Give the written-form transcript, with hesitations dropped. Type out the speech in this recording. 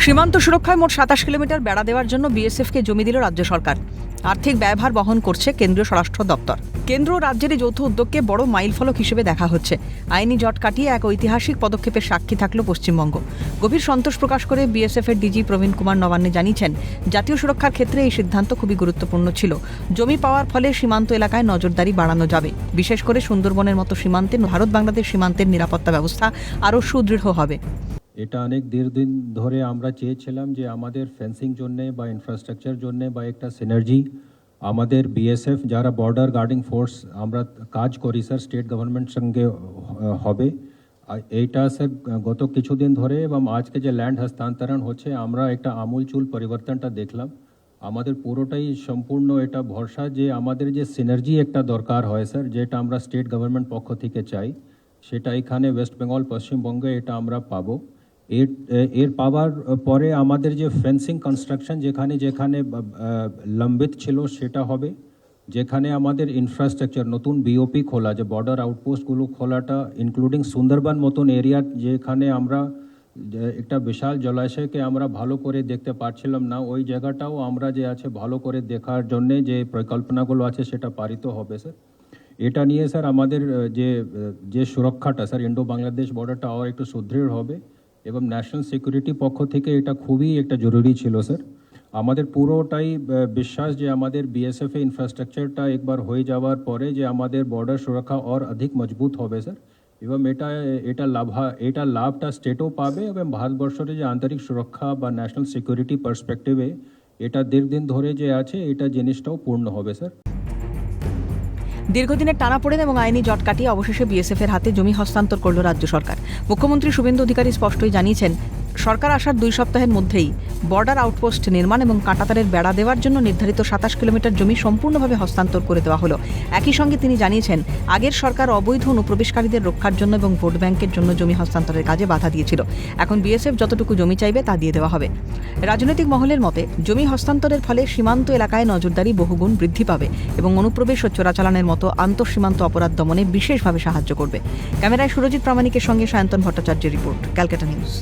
সীমান্ত সুরক্ষায় মোট ২৭ কিলোমিটার বেড়া দেওয়ার জন্য বিএসএফকে জমি দিল রাজ্য সরকার। আর্থিক ব্যয়ভার বহন করছে কেন্দ্রীয় স্বরাষ্ট্র দপ্তর। কেন্দ্র ও রাজ্যের এই যৌথ উদ্যোগকে বড় মাইলফলক হিসেবে দেখা হচ্ছে। আইনি জট কাটিয়ে এক ঐতিহাসিক পদক্ষেপের সাক্ষী থাকল পশ্চিমবঙ্গ। গভীর সন্তোষ প্রকাশ করে বিএসএফের ডিজি প্রবীণ কুমার নবান্নে জানিয়েছেন, জাতীয় সুরক্ষার ক্ষেত্রে এই সিদ্ধান্ত খুবই গুরুত্বপূর্ণ ছিল। জমি পাওয়ার ফলে সীমান্ত এলাকায় নজরদারি বাড়ানো যাবে। বিশেষ করে সুন্দরবনের মতো সীমান্তে ভারত বাংলাদেশ সীমান্তের নিরাপত্তা ব্যবস্থা আরও সুদৃঢ় হবে। এটা অনেক দীর্ঘদিন ধরে আমরা চেয়েছিলাম যে আমাদের ফেন্সিং জন্যে বা ইনফ্রাস্ট্রাকচার জন্যে বা একটা সিনার্জি আমাদের বিএসএফ যারা বর্ডার গার্ডিং ফোর্স আমরা কাজ করি স্যার স্টেট গভর্নমেন্ট সঙ্গে হবে। এইটা স্যার গত কিছুদিন ধরে এবং আজকে যে ল্যান্ড হস্তান্তরণ হচ্ছে আমরা একটা আমূলচূল পরিবর্তনটা দেখলাম। আমাদের পুরোটাই সম্পূর্ণ এটা ভরসা যে আমাদের যে সিনার্জি একটা দরকার হয় স্যার, যেটা আমরা স্টেট গভর্নমেন্ট পক্ষ থেকে চাই, সেটা এখানে ওয়েস্ট বেঙ্গল পশ্চিমবঙ্গে এটা আমরা পাবো। এর পাওয়ার পরে আমাদের যে ফেন্সিং কনস্ট্রাকশন যেখানে যেখানে লম্বিত ছিল সেটা হবে। যেখানে আমাদের ইনফ্রাস্ট্রাকচার নতুন বিওপি খোলা, যে বর্ডার আউটপোস্টগুলো খোলাটা ইনক্লুডিং সুন্দরবন মতন এরিয়া, যেখানে আমরা একটা বিশাল জলাশয়কে আমরা ভালো করে দেখতে পারছিলাম না, ওই জায়গাটাও আমরা যে আছে ভালো করে দেখার জন্যে যে পরিকল্পনাগুলো আছে সেটা পারিত হবে স্যার। এটা নিয়ে স্যার আমাদের যে সুরক্ষাটা স্যার ইন্ডো বাংলাদেশ বর্ডারটা আরও একটু সুদৃঢ় হবে এবং ন্যাশনাল সিকিউরিটি পক্ষ থেকে এটা খুবই একটা জরুরি ছিল স্যার। আমাদের পুরোটাই বিশ্বাস যে আমাদের বিএসএফ এ ইনফ্রাস্ট্রাকচারটা একবার হয়ে যাওয়ার পরে যে আমাদের বর্ডার সুরক্ষা আর অধিক মজবুত হবে স্যার, এবং এটা লাভটা স্টেটও পাবে এবং ভারতবর্ষের যে আন্তরিক সুরক্ষা বা ন্যাশনাল সিকিউরিটি পার্সপেক্টিভে এটা দীর্ঘদিন ধরে যে আছে এটা জিনিসটাও পূর্ণ হবে স্যার। দীর্ঘদিনের টানাপোড়েন এবং আইনি জট কাটিয়ে অবশেষে বিএসএফের হাতে জমি হস্তান্তর করল রাজ্য সরকার। মুখ্যমন্ত্রী শুভেন্দু অধিকারী স্পষ্টই জানিয়েছেন, সরকার আসার 2 সপ্তাহের মধ্যেই বর্ডার আউটপোস্ট নির্মাণ এবং কাঁটাতারের বেড়া দেওয়ার জন্য নির্ধারিত 27 কিলোমিটার জমি সম্পূর্ণভাবে হস্তান্তর করে দেওয়া হলো। একই সঙ্গে তিনি জানিয়েছেন, আগের সরকার অবৈধ অনুপ্রবেশকারীদের রক্ষার জন্য এবং ভোট ব্যাংকের জন্য জমি হস্তান্তরের কাজে বাধা দিয়েছিল। এখন বিএসএফ যতটুকু জমি চাইবে তা দিয়ে দেওয়া হবে। রাজনৈতিক মহলের মতে, জমি হস্তান্তরের ফলে সীমান্ত এলাকায় নজরদারি বহুগুণ বৃদ্ধি পাবে এবং অনুপ্রবেশ ও চোরাচালানের মতো আন্তঃসীমান্ত অপরাধ দমনে বিশেষভাবে সাহায্য করবে। ক্যামেরায় সুরজিৎ প্রামাণিকের সঙ্গে সায়ন্তন ভট্টাচার্যের রিপোর্ট, ক্যালকাটা নিউজ।